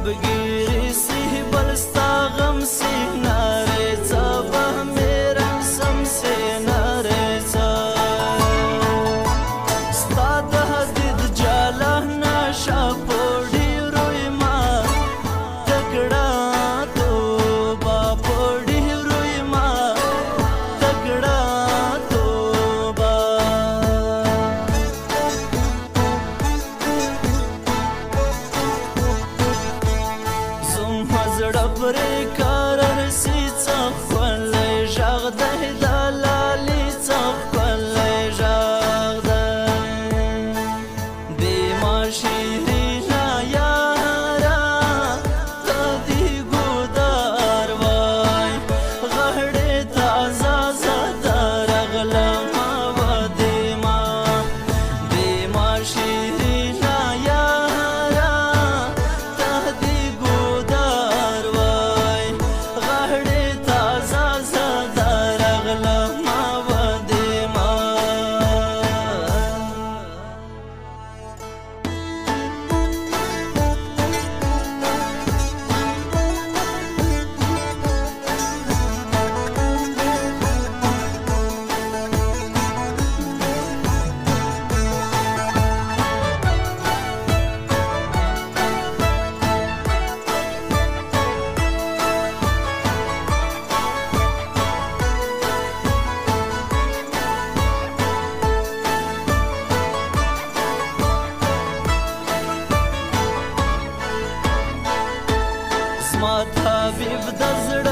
شبگیری سی بلستا غم سی ناریزا به میرم سم سی ناریزا ستا د حدید جاله ناشا پوڑی روی ما تکڑا توبا پوڑی روی ما تکڑا توبا زړه پرې کار رسي څه ښکلی غږ دی د لالي څه ښکلی غږ دی د ما شیرینه یاره ته دې ګودر وای غړې تازه زه درغلمه و د ما شیرینه یاره ته دې ګودر وای غړې تازه زه درغلمه و د ما زما طبیب د زړه